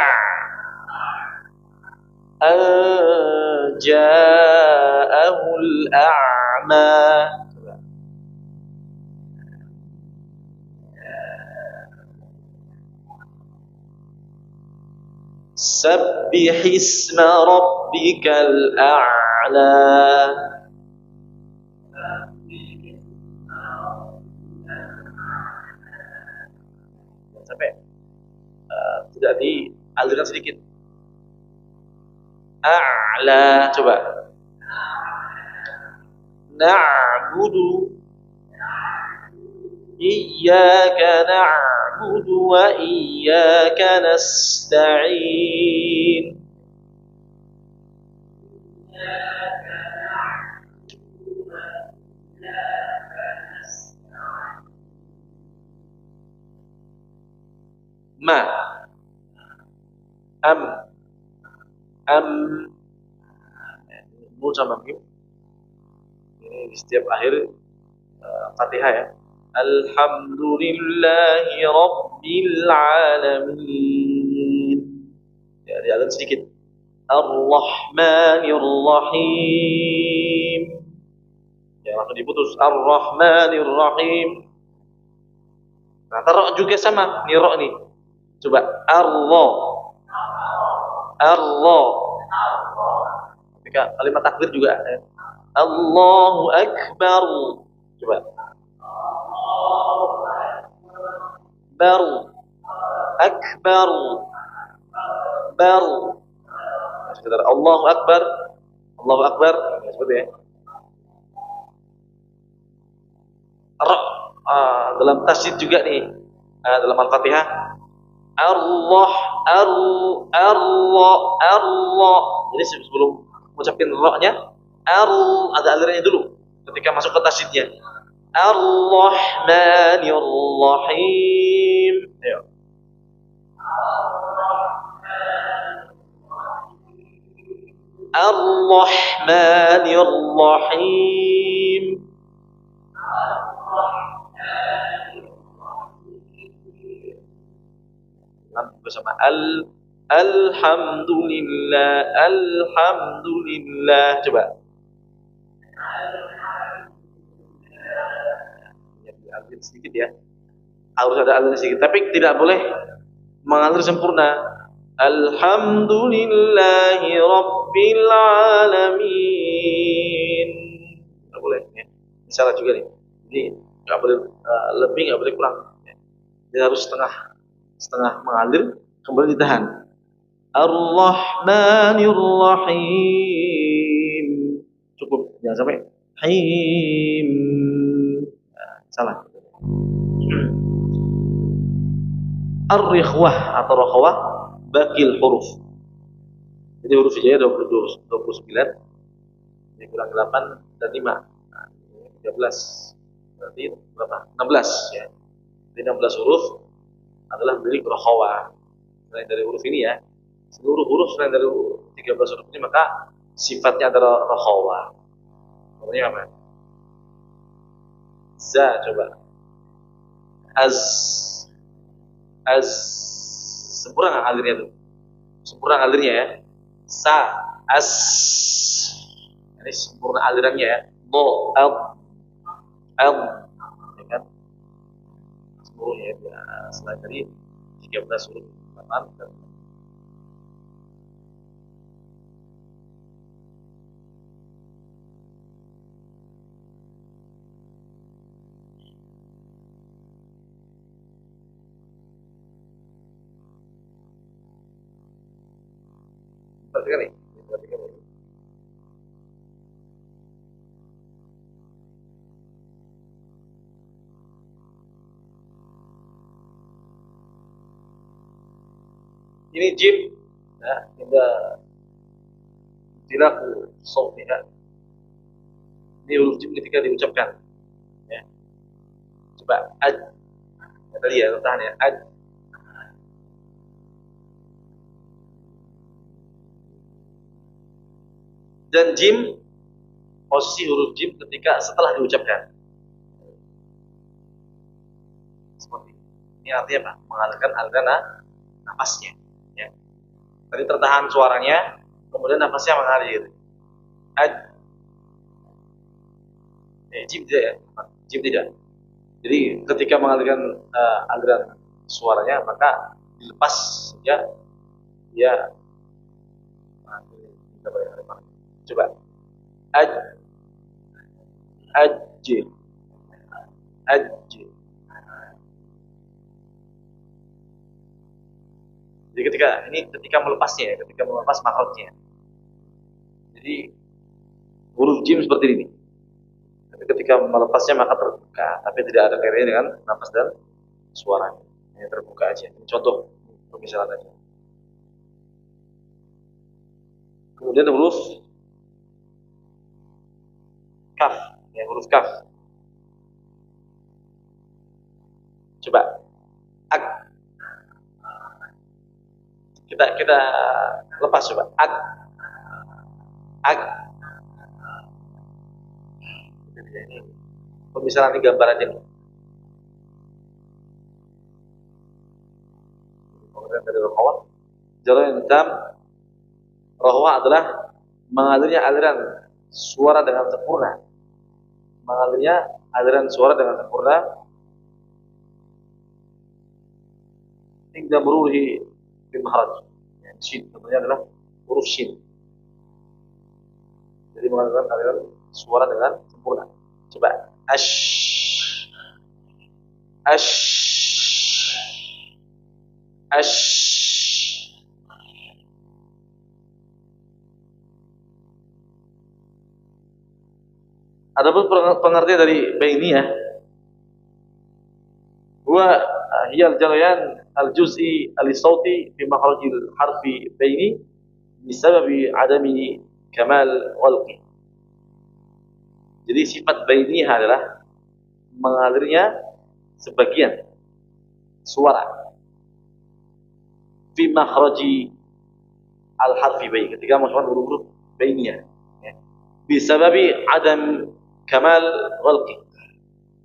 ja'ahul a'ma. Sabbih isma rabbikal a'la. Sampai tidak dialirkan sedikit. A'la, coba. Na'budu, iyyaka na'budu wa iyyaka nasta'in. Ma, am, nun sama mim. Ini di setiap akhir Fatihah ya. Alhamdulillahi Rabbil Alamin. Ya, dialun sedikit. Ar-Rahmanir Rahim. Ya, langsung diputus. Ar-Rahmanir Rahim. Nah, ro juga sama. Nih ro nih. Coba. Allah. Allah. Ketika kalimat takbir juga. Ya. Allahu Akbar. Coba. Baru. Akbar. Baru. Sekitar Allahu Akbar. Allahu Akbar. Seperti ya. Dalam tasydid juga nih. Dalam Al-Fatihah. Allah. Jadi sebelum mengucapkan ro-nya, ada alirannya dulu ketika masuk ke tasydidnya. Ar-Rahmanir Rahim. Ayo. Ar-Rahmanir Rahim. Bersama Alhamdulillah. Coba. Sedikit ya, harus ada aliran sedikit, tapi tidak boleh mengalir sempurna. Alhamdulillahi Rabbil Alamin. Nggak boleh ya. Ini salah juga nih. Jadi nggak boleh lebih, nggak boleh kurang. Dia harus setengah mengalir, kemudian ditahan. Ar-Rahmanir Rahim. Cukup, jangan sampai Him. Nah, salah. Ar-Rikhwah atau Rakhwah bakil huruf. Jadi huruf hijaya 29, ini kurang 8 dan 5. Nah, 13. Berarti berapa? 16 ya. Jadi 16 huruf adalah milik Rakhwah. Selain dari huruf ini ya, seluruh huruf selain dari 13 huruf ini maka sifatnya adalah Rakhwah. Contohnya apa? Za, coba. Az. Az. Sempurna alirnya tuh. Sempurna alirnya ya. Sa. As. Ini sempurna alirannya ya. Do. Al. Al. Ya kan? Seluruhnya ya. Selain dari 13 huruf. 8 dan perhatikan nih, perhatikan nih. Ini jim, ya, tidak dilaku sautiha. Ini huruf jim ketika diucapkan, ya. Coba aj, ya, tadi ya, tahan ya, aj. Dan jim, posisi huruf jim ketika setelah diucapkan. Seperti ini. Ini artinya apa? Mengalirkan aliran nafasnya. Ya. Tadi tertahan suaranya, kemudian nafasnya mengalir. Aj. Jim tidak ya, jim tidak. Jadi ketika mengalirkan aliran suaranya, maka dilepas saja dia. Coba aj, aj, aj. Jadi ketika melepasnya, ketika melepas makrotnya. Jadi huruf jim seperti ini. Tapi ketika melepasnya maka terbuka, tapi tidak ada kaitannya dengan nafas dan suara. Ini terbuka aja. Ini contoh pemisalan aja. Kemudian huruf kaf, ya huruf kaf. Coba ak. Kita lepas coba ak. Ak. Ini pemisalan ini gambar aja nih. Kemudian dari rohwah, jalan tam. Rohwah adalah mengalirnya aliran suara dengan sempurna. Mengalirnya aliran suara dengan sempurna hingga meruhi bil mahraj. Shin tentunya adalah huruf shin. Jadi mengalirkan aliran suara dengan sempurna. Coba ash, ash, ash. Adapun pengertian dari bainiyah, huwa hiyal jalayan al-juz'i al-sauti fi makhrajil harfi baini bisababi adami kamal ghalqi. Jadi sifat bainiyah adalah mengalirnya sebagian suara fi makhraji al-harfi baini, ketika masukkan huruf bainiyah, ya. Bisababi adam kamal ghalqi,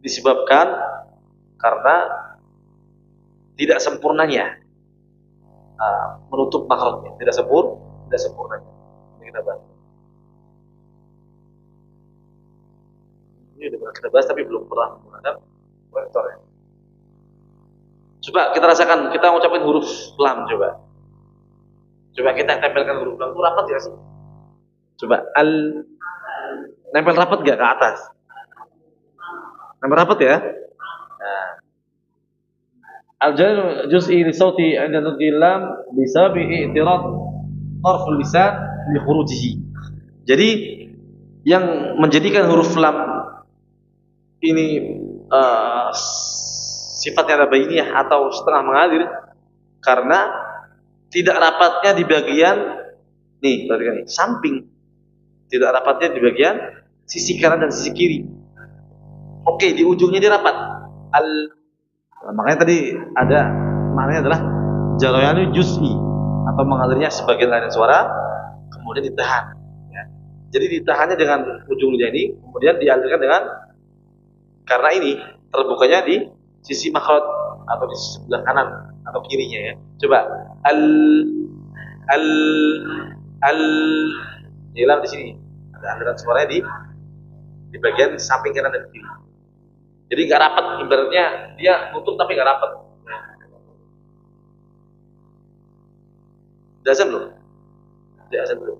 disebabkan karena tidak sempurnanya menutup makhrajnya, tidak sempurnanya. Ini kita bahas. Ini udah pernah kita bahas tapi belum pernah menggunakan konektor ya. Coba kita rasakan, kita ngucapin huruf lam coba. Coba kita tempelkan huruf lam itu rapat gak sih? Coba al, nempel rapat gak ke atas? Nempel rapat ya? Nah, al juz'i li sauti 'inda nutqi lam bisababi i'tirad tarf lisan li khurujihi. Jadi yang menjadikan huruf lam ini sifatnya tabainiyah atau setengah mengalir karena tidak rapatnya di bagian nih, perhatikan nih, samping. Tidak rapatnya di bagian sisi kanan dan sisi kiri. Oke, di ujungnya dia rapat. Nah, makanya tadi ada maknanya adalah jarayanu juz'i atau mengalirnya sebagian lain suara kemudian ditahan. Ya. Jadi ditahannya dengan ujung lidah ini, kemudian dialirkan dengan karena ini terbukanya di sisi makhraj atau di sebelah kanan atau kirinya ya. Coba al al al hilang di sini. Ada aliran suaranya di bagian samping kanan dan kiri. Jadi nggak rapat, ibaratnya dia nutup tapi nggak rapat. Udah azan belum? Udah azan belum?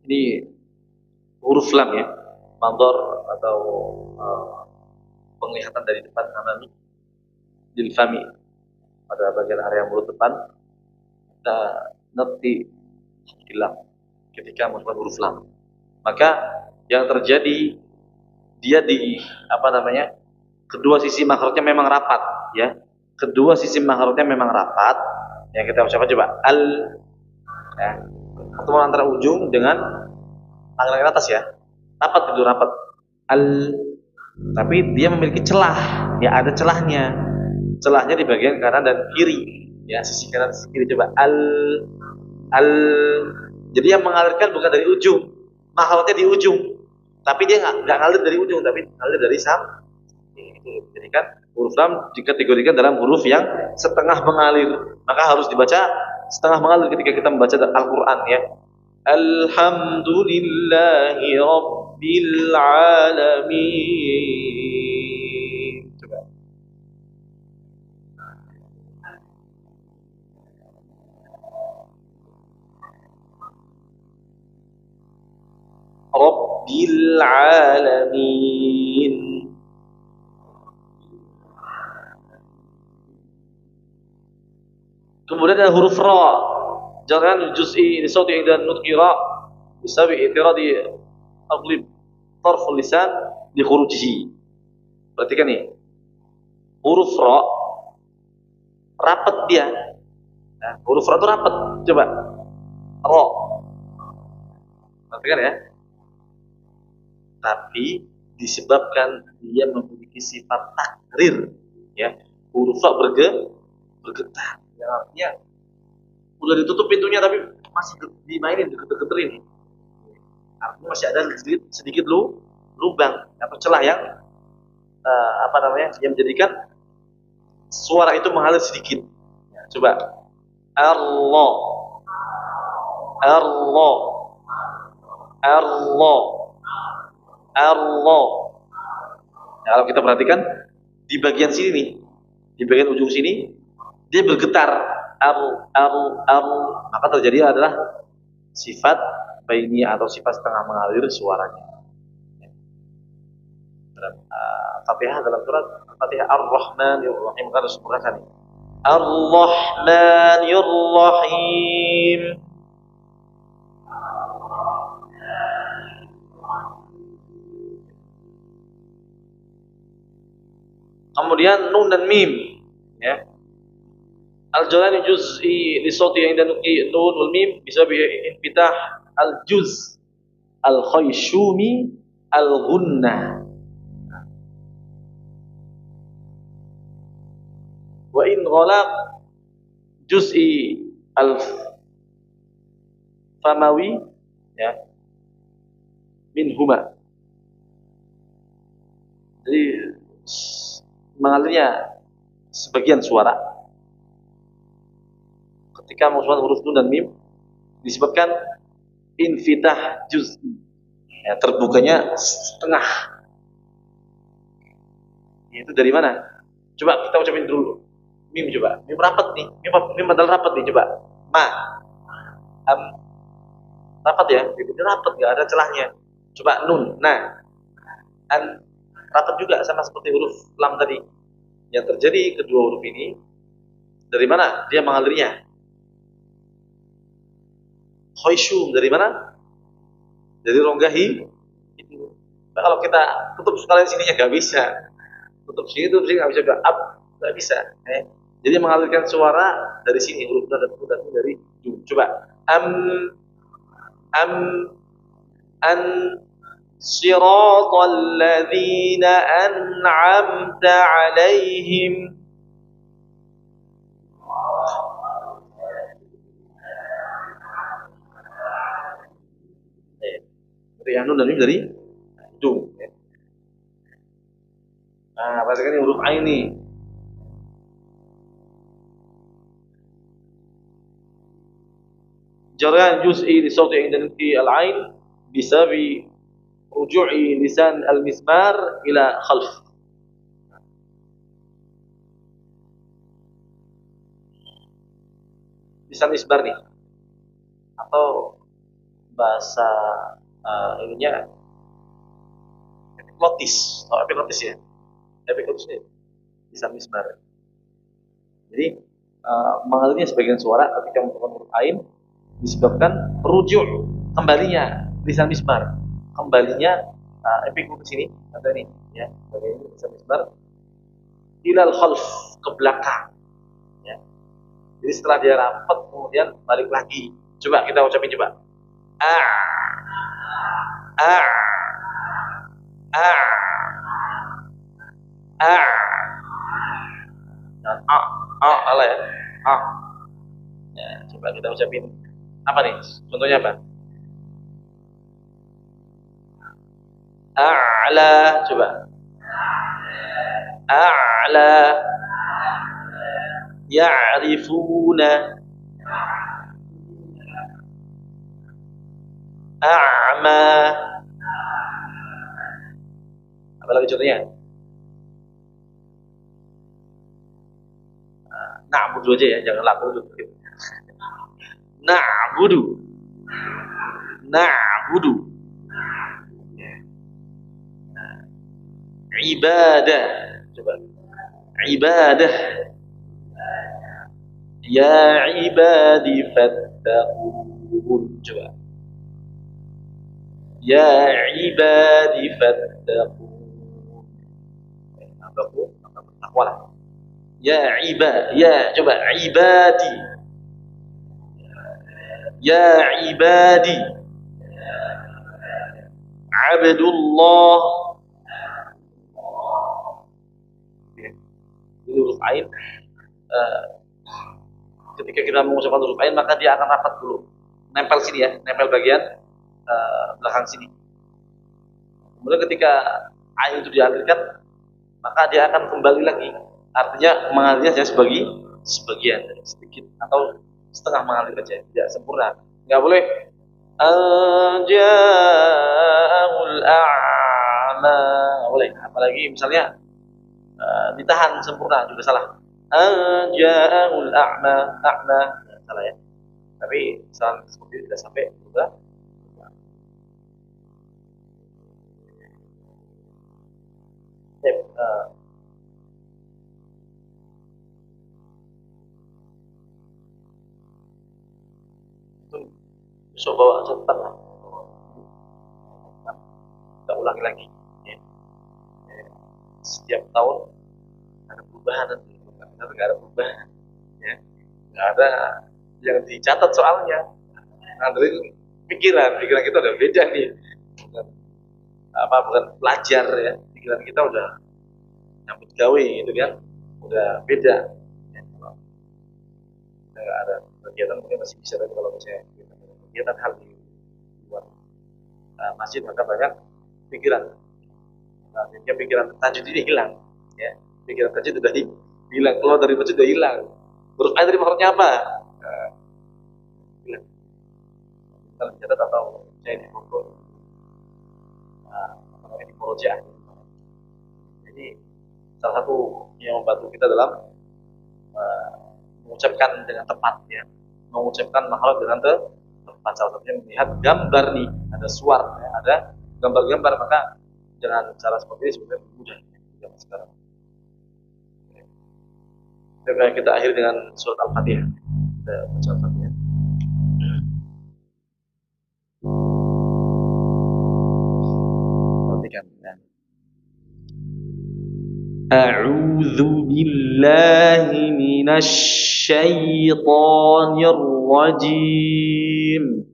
Ini huruf lam ya, mandor atau penglihatan dari depan amami lil fami pada bagian area mulut depan kita ngerti hilang ketika mengucapkan huruf lam. Maka yang terjadi dia di apa namanya? Kedua sisi makhrajnya memang rapat, ya. Kedua sisi makhrajnya memang rapat. Yang kita ucapkan coba al, ya. Pertemuan antara ujung dengan tangan atas ya. Rapat itu rapat. Al, tapi dia memiliki celah, ya ada celahnya. Celahnya di bagian kanan dan kiri, ya sisi kanan sisi kiri coba al. Jadi yang mengalirkan bukan dari ujung, makhrajnya di ujung. Tapi dia nggak ngalir dari ujung, tapi ngalir dari samping. Jadi kan huruf lam dikategorikan dalam huruf yang setengah mengalir, maka harus dibaca setengah mengalir ketika kita membaca Al-Quran ya. Alhamdulillahi Rabbil Alamin. Coba. Rabbil Alamin. Kemudian ada huruf ra. Jangan juz'i li sauti inda nutqi ra bisabi i'tiradi aglib tarf lisan li khurujihi. Perhatikan nih. Huruf ra rapat dia. Nah, huruf ra itu rapat. Coba. Ra. Perhatikan ya. Tapi disebabkan dia memiliki sifat takrir ya. Huruf ra bergetar. Yang artinya udah ditutup pintunya tapi masih dimainin deket-deketin. Artinya masih ada sedikit lubang atau celah yang apa namanya yang menjadikan suara itu mengalir sedikit. Ya, coba Allah, Allah, Allah, Allah. Ya, kalau kita perhatikan di bagian sini nih, di bagian ujung sini dia bergetar maka terjadi adalah sifat baini atau sifat setengah mengalir suaranya. Dalam Fatihah dalam surat Fatihah Ar-Rahmanir-Rahim harus disempurnakan. Ar-Rahmanir-Rahim. Kemudian nun dan mim ya. Al-jalani juz'i li sawti inda nuqi nun wal mim bisa bi infitah al-juz al-khayshumi al-ghunnah wa in ghalaq juz'i al-famawi ya minhuma. Jadi mengalirnya sebagian suara ketika mengucapkan huruf nun dan mim disebabkan infitah juz'i ya, terbukanya setengah. Itu dari mana? Coba kita ucapin dulu mim, coba mim rapat nih, mim padahal rapat nih, coba ma rapat ya, ini rapat nggak ada celahnya. Coba nun, nah an rapat juga sama seperti huruf lam tadi. Yang terjadi kedua huruf ini dari mana dia mengalirnya? Khayshum dari mana? Dari ronggahi. Nah, kalau kita tutup sekalian sininya nggak bisa. Tutup sini nggak bisa juga nggak bisa. Jadi mengalirkan suara dari sini huruf dan dari ujung. Coba an siratal ladzina an'amta 'alaihim. Yang nun dan mim dari ujung. Nah, perhatikan ini huruf ain nih. Jaryan juz'i li sawti inda nutqi al-ain bisabi ruju'i lisan al-mismar ila khalf. Lisan mismar nih. Atau bahasa ininya epiklotis, epiklotis ya, epiklotis ini lisan mismar. Jadi mengalirnya sebagian suara ketika menggunakan huruf ain disebabkan rujuk, kembalinya lisan mismar, kembalinya epiku ke sini atau ini ya, sebagai ini bisa misbar ilal khalf, ke belakang ya. Jadi setelah dia rapat kemudian balik lagi. Coba kita ucapin coba. A a a a. Dan ala ya. A. Ya, coba kita ucapin apa nih? Contohnya apa? A'la, coba. A'la. Ya'rifuna. A'ma. Apa lagi contohnya? Na'budu aja ya, jangan laku dulu. Na'budu. Na'budu. Ibadah. Coba. Ibadah. Ya ibadi fattaqun. Coba. Ya ibadi fattaqun. Apa bertakwa lah. Ya ibad, ya coba ibadi. Ya ibadi. Abdullah. Ini huruf ain. Ketika kita mengucapkan huruf ain maka dia akan rapat dulu. Nempel sini ya, nempel bagian belakang sini. Kemudian ketika ain itu dialirkan maka dia akan kembali lagi. Artinya mengalirnya hanya sebagian, sedikit atau setengah mengalir aja, tidak sempurna. Nggak boleh ja'ul a'ma, nggak boleh. Apalagi misalnya ditahan sempurna juga salah. Ja'ul a'ma, a'ma salah ya. Tapi salah seperti itu tidak sampai juga. Besok bawa catatan lah. Kita ulangi lagi ya. Setiap tahun ada perubahan nanti, nggak ada perubahan ya, nggak ada yang dicatat soalnya. Ngandelin pikiran kita udah beda nih, bukan pelajar ya, pikiran kita udah nyambut gawe gitu kan, udah beda ya. Kalau nggak ada kegiatan mungkin masih bisa, tapi kalau misalnya kegiatan hal di luar masjid maka banyak pikiran. Nah, pikiran tajwid ini hilang ya, pikiran tajwid udah hilang, keluar dari masjid udah hilang. Huruf ain tadi maksudnya apa? Hilang. Kita mencatat atau saya di foto di proyek. Jadi salah satu yang membantu kita dalam mengucapkan dengan tepat ya, mengucapkan makhraj dengan tepat. Salah satunya melihat gambar nih, ada suara ya, ada gambar-gambar, maka dengan cara seperti ini sebenarnya mudah ya, sekarang. Oke, kita akhiri dengan surat Al-Fatihah. Kita baca Al-Fatihah. Perhatikan ya. A'udzu billahi minasy syaithanir rajim.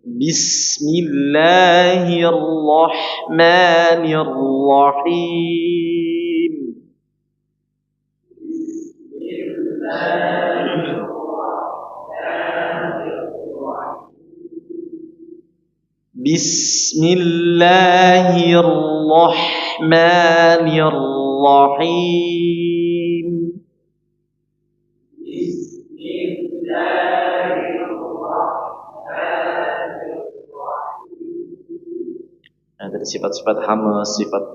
Bismillahirrahmanirrahim. Bismillahirrahmanirrahim. Nah, dari sifat-sifat hamas, sifat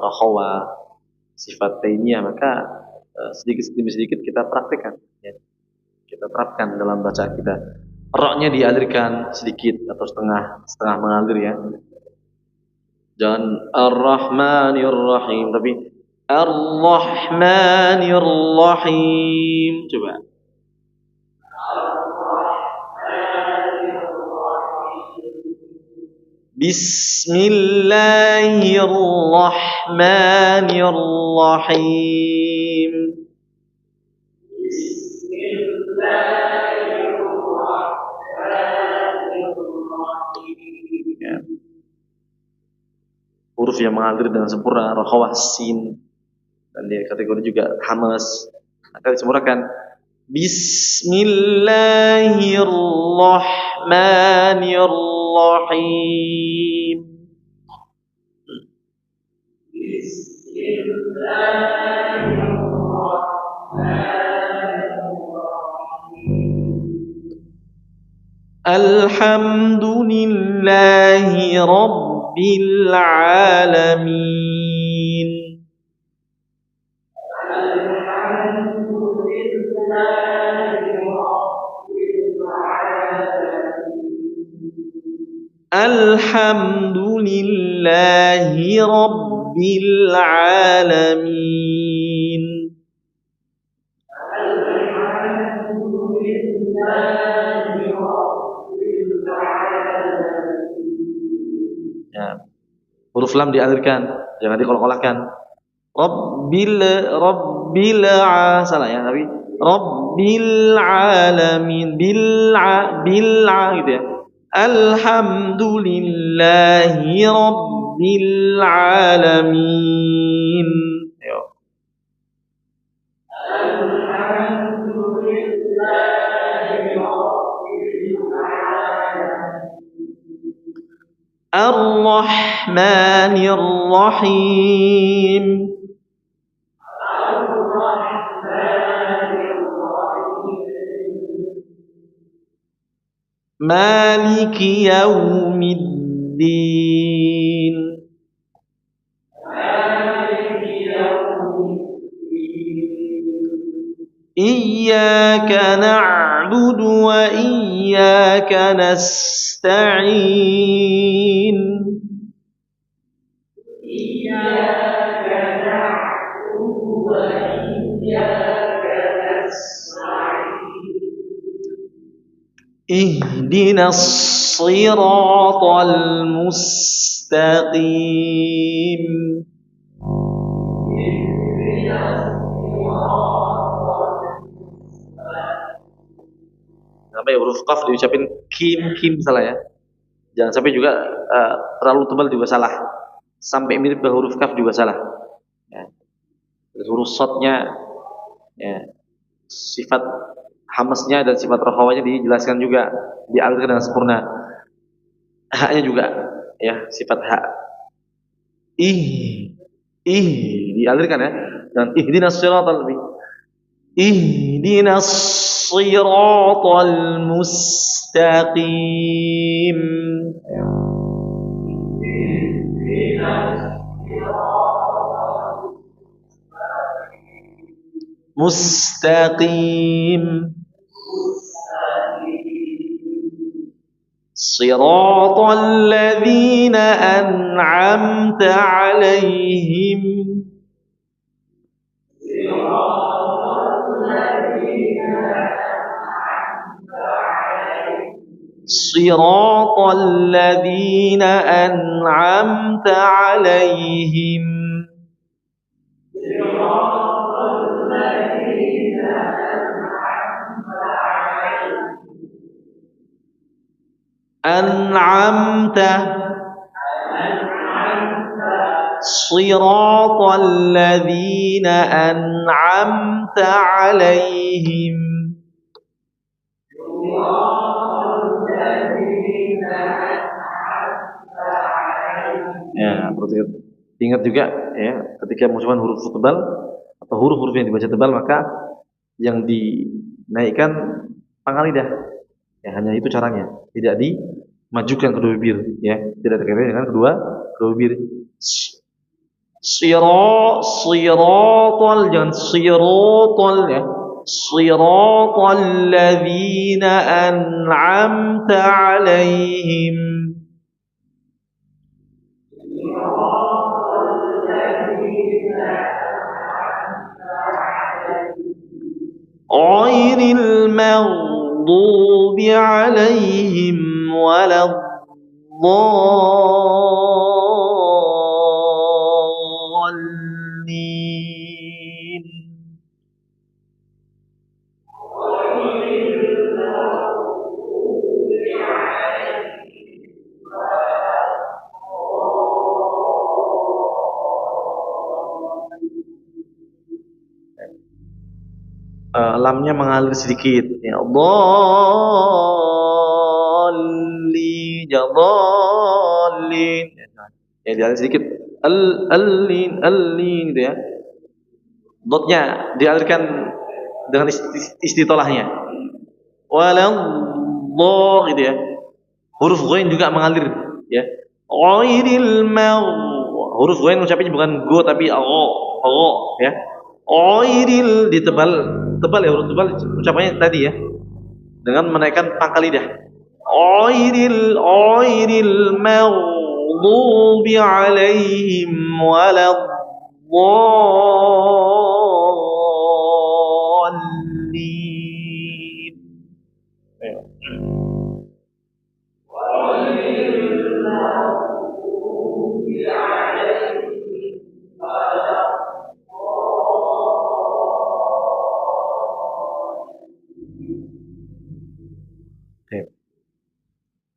rakhawa, sifat taimiyah, maka sedikit demi sedikit kita praktekkan ya. Kita terapkan dalam bacaan kita. Roknya dialirkan sedikit atau setengah mengalir ya. Jangan Ar-Rahmanir Rahim, tapi Ar-Rahmanir Rahim. Coba. Bismillahirrahmanirrahim. Ya. Huruf yang mengalir dengan sempurna, rakhawah sin, dan dia kategori juga hamas, akan disempurnakan. Bismillahirrahmanirrahim. Alhamdulillahi Rabbil Alamin. Alhamdulillahi Rabbil Alamin. Ya. Huruf lam dialirkan, jangan dikolak-kolakkan. Rabbil salah ya, tapi Rabbil Alamin, bil gitu ya. Alhamdulillahi Rabbil Alamin. Ayo. Ar-Rahmanir Rahim. Maliki yaumiddin. Iyyaka na'budu wa iyyaka nasta'in. Iyyaka na'budu wa iyyaka nasta'in. Ihdinas siratal mustaqim. Sampai huruf qaf diucapin kim salah ya. Jangan sampai juga terlalu tebal juga salah. Sampai mirip ke huruf kaf juga salah. Ya. Huruf shadnya, ya, sifat hamasnya dan sifat rakhawanya dijelaskan juga, dialirkan dengan sempurna. Haknya juga, ya, sifat hak. Dialirkan ya. Dan ihdinas siratal mustaqim. Mustaqim. Siratal ladzina an'amta 'alaihim. Siratal ladzina an'amta 'alaihim. An'amta siratal ladzina an'amta 'alaihim. Ya, perlu ingat juga ya, ketika mengucapkan huruf tebal atau huruf-huruf yang dibaca tebal, maka yang dinaikkan pangkal lidah. Ya, hanya itu caranya. Tidak dimajukan kedua bibir, ya. Tidak terkait dengan kedua bibir. Siratal, jangan siratal ya. Siratal ladzina an'amta 'alaihim. ghairil maghdubi alaihim waladdallin. Lamnya mengalir sedikit ya, dhalli jadallin ya, dialir sedikit, allin gitu ya, dotnya dialirkan dengan istitolahnya, waladh gitu ya, huruf ghain juga mengalir ya, ghairil huruf ghain ucapnya bukan go tapi ya, ghairil ditebal tebal ya, huruf tebal ucapannya tadi ya, dengan menaikkan pangkal lidah, ghairil maghdubi alaihim waladdallin.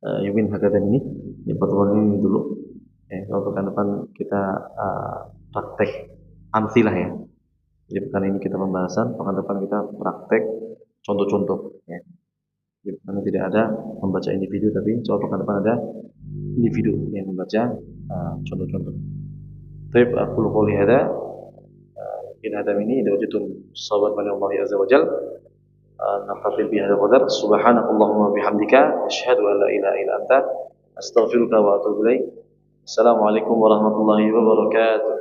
Yumin hakadan ini ya, pertemuan ini dulu ya, kalau pekan depan kita praktek amsilah ya. Jadi pekan ini kita pembahasan, pekan depan kita praktek contoh-contoh ya. Jadi pekan ini tidak ada membaca individu, tapi coba pekan depan ada individu yang membaca contoh-contoh. Baik, aku qouli hada in hadam ini wajadtum sahabat min Allah azza wa jalla. نقتفي بهذا القدر سبحانك اللهم وبحمدك أشهد أن لا إله إلا أنت أستغفرك وأتوب إليك السلام عليكم ورحمة الله وبركاته.